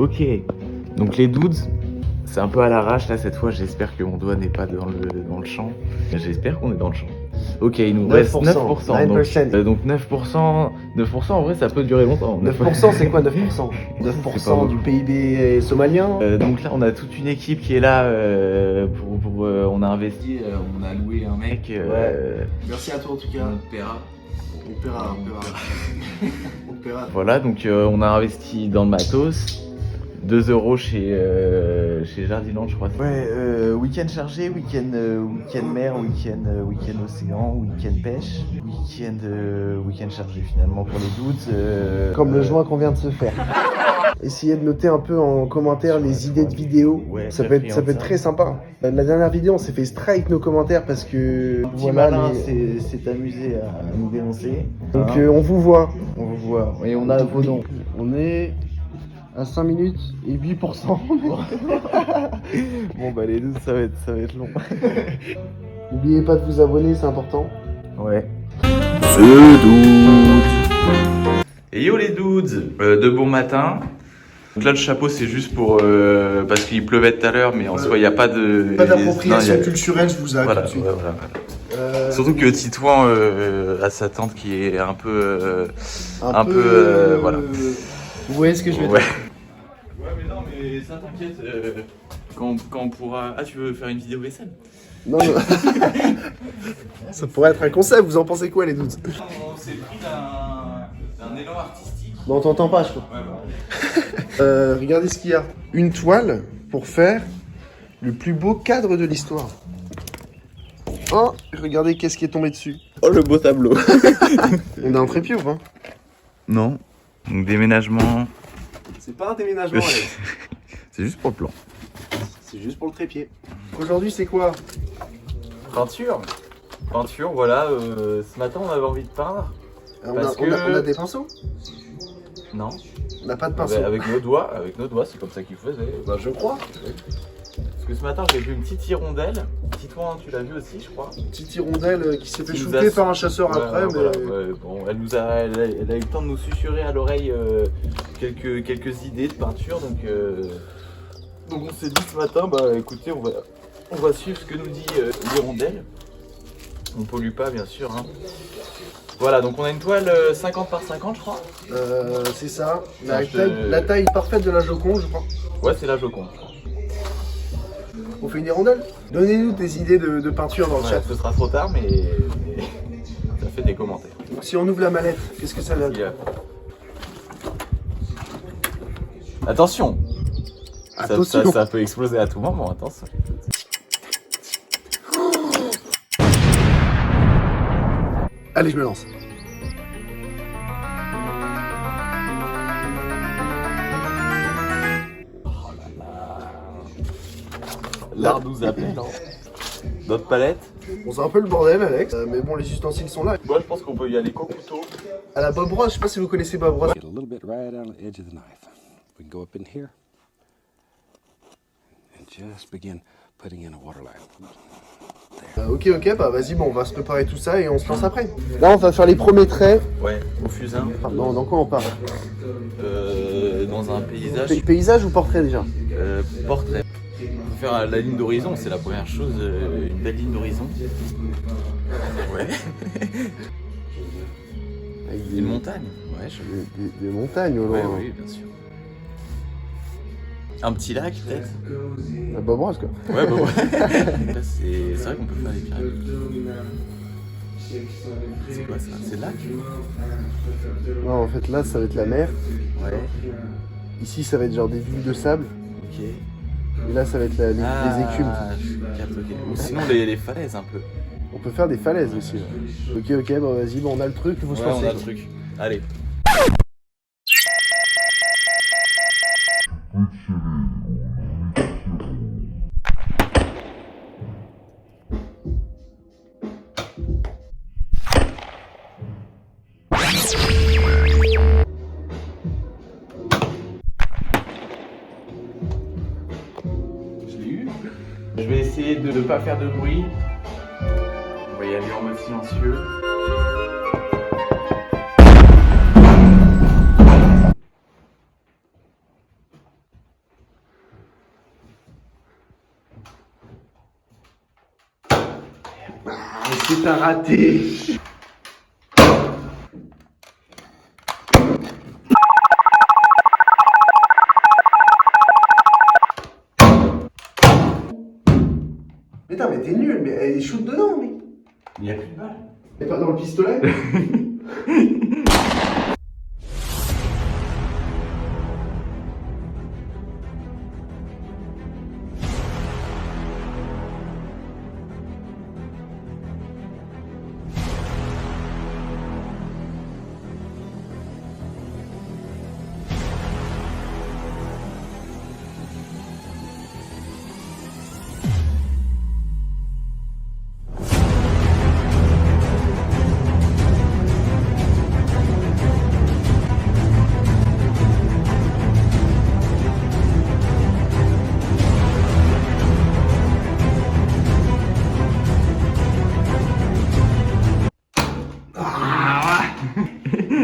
Ok, donc les dudes, c'est un peu à l'arrache là cette fois, j'espère que mon doigt n'est pas dans le champ. J'espère qu'on est dans le champ. Ok, il nous reste 9%. 9%. Donc 9%, 9% en vrai ça peut durer longtemps. 9% c'est quoi 9%? 9% du PIB somalien. Donc là on a toute une équipe qui est là on a investi, on a loué un mec. Ouais. Merci à toi en tout cas. On paiera. On paiera. Voilà, donc on a investi dans le matos. 2 € chez Jardiland, je crois. Ouais, week-end chargé, week-end mer, week-end océan, week-end pêche, week-end chargé finalement pour les doutes. Comme le joint qu'on vient de se faire. Essayez de noter un peu en commentaire les idées de vidéos. Ouais, ça peut être très sympa. La dernière vidéo, on s'est fait strike nos commentaires parce que voilà, s'est amusé à nous dénoncer. Donc on vous voit. Et on a vos noms. On est à 5 minutes et 8%. Bon bah les doutes ça va être long. N'oubliez pas de vous abonner, c'est important. Ouais. The Dudes. Et yo les dudes, de bon matin. Donc là le chapeau c'est juste pour parce qu'il pleuvait tout à l'heure, mais en soi il n'y a pas de... Pas d'appropriation culturelle, je vous arrête tout de suite. Voilà. Surtout que Titouan a sa tante qui est un peu... voilà. Vous voyez ce que je veux dire? Ouais mais non mais ça t'inquiète, quand on pourra... Ah tu veux faire une vidéo vaisselle? Non. Ça pourrait être un concept, vous en pensez quoi les doutes? On s'est pris d'un élan artistique. Non, on t'entend pas je crois. Ouais. Regardez ce qu'il y a. Une toile pour faire le plus beau cadre de l'histoire. Oh, regardez qu'est-ce qui est tombé dessus. Oh le beau tableau. On a un trépied ou pas? Non. Donc déménagement. C'est pas un déménagement Alex. C'est juste pour le plan. C'est juste pour le trépied. Aujourd'hui c'est quoi? Peinture, voilà. Ce matin on avait envie de peindre. On a des pinceaux? Non. On n'a pas de pinceau. Avec nos doigts, c'est comme ça qu'il faisait. Bah je crois. Parce que ce matin j'ai vu une petite hirondelle. Titouan, tu l'as vu aussi, je crois. Une petite hirondelle qui s'est fait shooter par un chasseur après. Voilà, mais... Bon, elle a eu le temps de nous susurrer à l'oreille quelques idées de peinture. Donc on s'est dit ce matin, bah écoutez, on va suivre ce que nous dit l'hirondelle. On pollue pas, bien sûr. Hein. Voilà, donc on a une toile 50 par 50, je crois. C'est ça. La taille parfaite de la Joconde, je crois. Ouais, c'est la Joconde. On fait une hirondelle? Donnez-nous des idées de peinture dans le chat. Ce sera trop tard, mais ça fait des commentaires. Donc, si on ouvre la mallette, qu'est-ce que ça donne? Attention! Attention. Ça peut exploser à tout moment, attention. Allez, je me lance. L'art nous appelle. Notre palette. Bon, c'est un peu le bordel, Alex, mais bon, les ustensiles sont là. Moi, je pense qu'on peut y aller qu'au couteau. À la Bob Ross, je sais pas si vous connaissez Bob Ross. Get a little bit right on the edge of the knife. We can go up in here and just begin putting in a water line. Ok, bah vas-y, bon, on va se préparer tout ça et on se lance après. Là, on va faire les premiers traits. Ouais, au fusain. Non, dans quoi on part? Dans un paysage. Paysage ou portrait déjà? Portrait. Faire la ligne d'horizon, c'est la première chose, une belle ligne d'horizon. Ouais. Avec Une montagne. Ouais, des montagnes au loin. Oui, bien sûr. Un petit lac peut-être. La Bob Ross quoi. Ouais, bah ouais. C'est vrai qu'on peut faire des pyramides. C'est quoi ça? C'est le lac? Non, en fait là ça va être la mer. Ouais. Ici ça va être genre des dunes de sable. Ok. Et là ça va être les écumes. Je capte, ok. Ou sinon les falaises un peu. On peut faire des falaises aussi. Ouais. Ok, bah vas-y, bon, on a le truc, il faut se lancer. On a le truc. Allez. Je vais essayer de ne pas faire de bruit. On va y aller en mode silencieux. C'est un raté. Putain, mais t'es nul, mais elle shoot dedans, mec. Il n'y a plus de balles. Et pas dans le pistolet.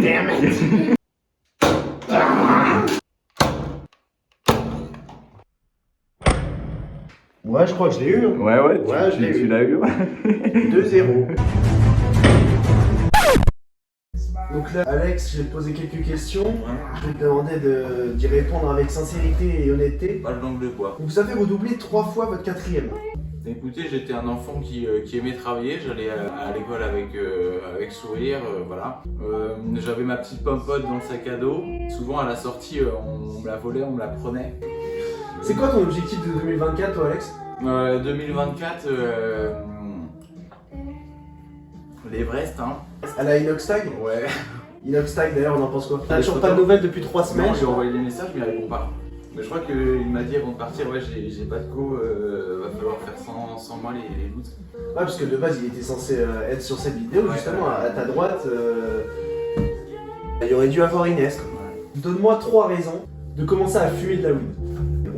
Damn it. Ouais, je crois que je l'ai eu. Hein. Ouais, je l'ai eu. l'as eu. 2-0. Donc là, Alex, je vais te poser quelques questions. Je vais te demander d'y répondre avec sincérité et honnêteté. Pas le langue de bois. Vous avez redoublé 3 fois votre 4e. Écoutez, j'étais un enfant qui aimait travailler, j'allais à l'école avec sourire, voilà. J'avais ma petite pompote dans le sac à dos. Souvent à la sortie, on me la volait, on me la prenait. C'est quoi ton objectif de 2024, toi, Alex? 2024, l'Everest, hein. À la Inoxtag? Ouais. Inoxtag, d'ailleurs, on en pense quoi? T'as toujours pas de nouvelles depuis 3 semaines? Non, j'ai envoyé des messages, mais il répond pas. Mais je crois qu'il m'a dit avant de partir, ouais, j'ai pas de go, va falloir faire sans moi les boots. Ouais, parce que de base, il était censé être sur cette vidéo, Ouais, justement, ouais. à ta droite. Il aurait dû avoir Inès. Donne-moi 3 raisons de commencer à fumer de la weed.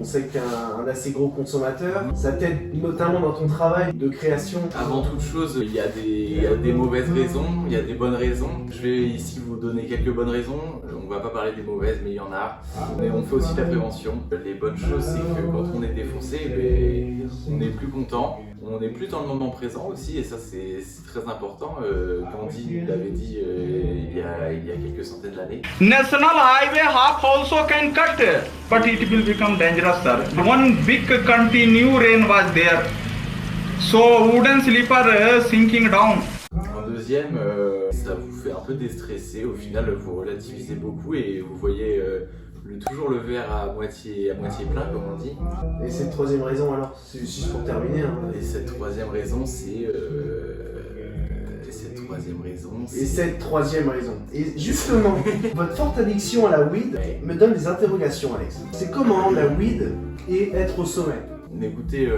On sait que t'es un assez gros consommateur, ça t'aide notamment dans ton travail de création. Avant toute chose, il y a des mauvaises raisons, il y a des bonnes raisons. Je vais ici vous donner quelques bonnes raisons. On va pas parler des mauvaises, mais il y en a. Mais on fait aussi de la prévention. Les bonnes choses, c'est que quand on est défoncé, ben, on est plus content. On est plus dans le moment présent aussi, et ça c'est très important. Gandhi l'avait dit il y a quelques centaines d'années. National Highway half also can cut, but it will become dangerous, sir. One big continue rain was there, so wooden sleeper sinking down. En deuxième, ça vous fait un peu déstresser. Au final, vous relativisez beaucoup et vous voyez toujours le verre à moitié plein, comme on dit. Et cette 3e raison alors, c'est juste pour terminer. Hein. Et cette troisième raison, c'est... Et cette 3e raison. Et justement, votre forte addiction à la weed me donne des interrogations, Alex. C'est comment la weed et être au sommet? Écoutez,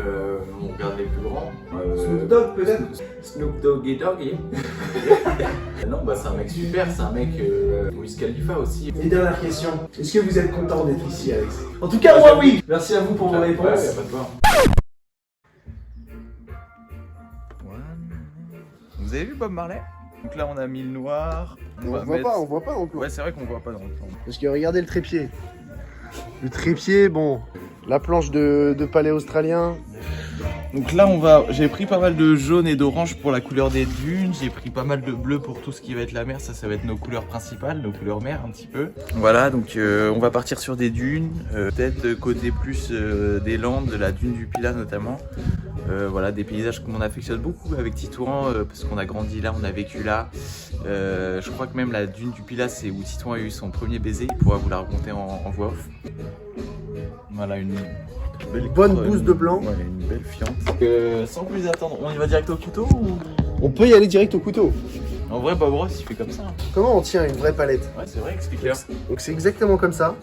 on regarde les plus grands. Snoop Dogg peut-être? Snoop Doggy Doggy. Non, bah c'est un mec super, c'est un mec Wiz Khalifa aussi. Et dernière question, est-ce que vous êtes content d'être ici, Alex? En tout cas, moi oui. Merci à vous pour vos réponses. Ouais, pas de quoi. Vous avez vu Bob Marley? Donc là on a mis le noir. On voit pas encore. Ouais, c'est vrai qu'on voit pas dans le temps. Parce que regardez le trépied. Le trépied, bon, la planche de palais australien. Donc là j'ai pris pas mal de jaune et d'orange pour la couleur des dunes, j'ai pris pas mal de bleu pour tout ce qui va être la mer, ça va être nos couleurs principales, nos couleurs mer un petit peu. Voilà, donc on va partir sur des dunes, peut-être côté plus des Landes, de la dune du Pilat notamment. Voilà, des paysages qu'on affectionne beaucoup avec Titouan, parce qu'on a grandi là, on a vécu là. Je crois que même la dune du Pilat, c'est où Titouan a eu son premier baiser, il pourra vous la raconter en voix off. Voilà, une bonne bouse de blanc. Ouais, une belle fiente. Sans plus attendre, on y va direct au couteau ou... On peut y aller direct au couteau. En vrai, Bob Ross il fait comme ça. Comment on tient une vraie palette? Ouais, c'est vrai, explique-leur. Donc c'est exactement comme ça,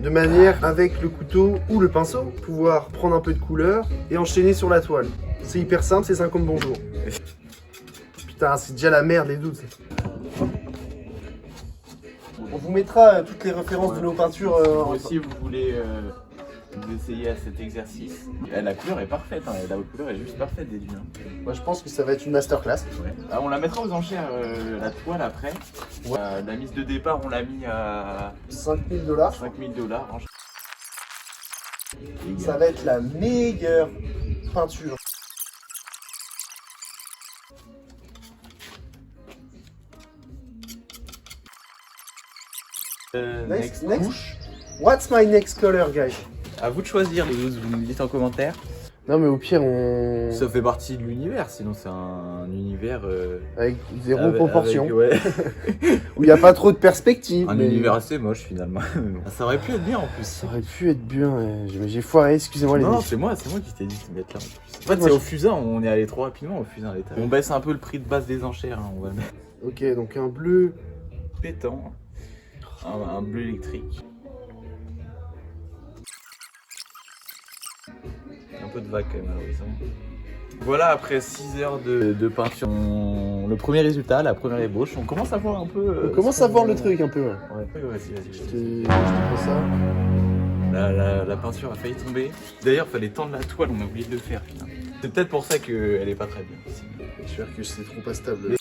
de manière avec le couteau ou le pinceau, pouvoir prendre un peu de couleur et enchaîner sur la toile. C'est hyper simple, c'est 50 bonjours. Putain, c'est déjà la merde les doutes. On vous mettra toutes les références de nos peintures. Si vous voulez vous essayer à cet exercice, la couleur est parfaite, hein. La couleur est juste parfaite des dunes. Moi je pense que ça va être une masterclass. Ouais. Ah, on la mettra aux enchères la toile après. Ouais. La mise de départ on l'a mis à 5000 $. 5000 $. Ça va être la meilleure peinture. Next. What's my next color, guys? À vous de choisir, les douze, vous me dites en commentaire. Non, mais au pire, on. Ça fait partie de l'univers, sinon c'est un univers. Avec zéro proportion. Ouais. Où il n'y a pas trop de perspective. Un mais... univers assez moche finalement. Ça aurait pu être bien en plus. Ça aurait pu être bien, mais j'ai foiré, excusez-moi les Non, mecs. c'est moi qui t'ai dit de mettre là en plus. En fait, Moi, c'est au fusain, on est allé trop rapidement au fusain à l'état. On baisse un peu le prix de base des enchères, hein, on va le mettre. Ok, donc un bleu. Pétant. Un bleu électrique. Un peu de vague quand même à l'horizon. Voilà, après 6 heures de peinture, le premier résultat, la première ébauche, on commence à voir un peu... On commence à voir le truc un peu. Ouais. Ouais, vas-y. Je te prends ça. La peinture a failli tomber. D'ailleurs, fallait tendre la toile, on a oublié de le faire finalement. C'est peut-être pour ça qu'elle est pas très bien aussi. J'espère que c'est trop pas stable.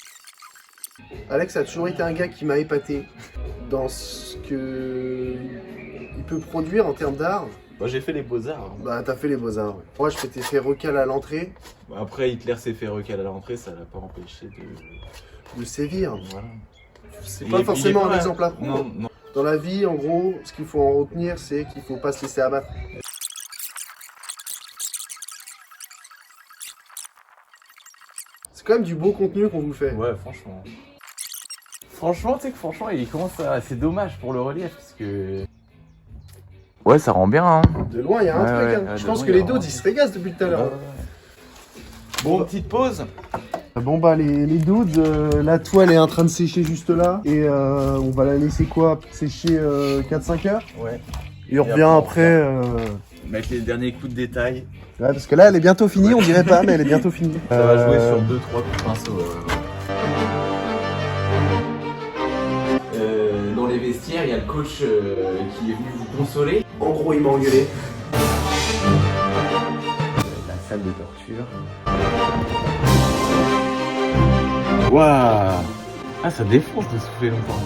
Alex a toujours été un gars qui m'a épaté dans ce que il peut produire en termes d'art. Moi j'ai fait les beaux-arts. Bah t'as fait les beaux-arts. Ouais. Moi je m'étais fait recal à l'entrée. Après Hitler s'est fait recal à l'entrée, ça l'a pas empêché de sévir. Voilà. C'est pas forcément un exemple à prendre. Non. Dans la vie, en gros, ce qu'il faut en retenir, c'est qu'il faut pas se laisser abattre. C'est quand même du beau contenu qu'on vous fait. Ouais, franchement. Franchement, tu sais que franchement, il commence à... C'est dommage pour le relief, parce que... Ouais, ça rend bien, hein. De loin, il y a un truc. Hein. Je pense que les dos, dudes, ils se régassent depuis tout à l'heure. Bon, petite pause. Bon bah les dudes, la toile est en train de sécher juste là. Et on va la laisser quoi? Sécher 4-5 heures. Ouais. Et on revient après... Mettre les derniers coups de détail. Ouais, parce que là, elle est bientôt finie, on dirait pas, mais elle est bientôt finie. Ça va jouer sur 2-3 coups de pinceau. Dans les vestiaires, il y a le coach qui est venu vous consoler. En gros, il m'a engueulé. La salle de torture. Waouh! Ah, ça défonce de souffler longtemps.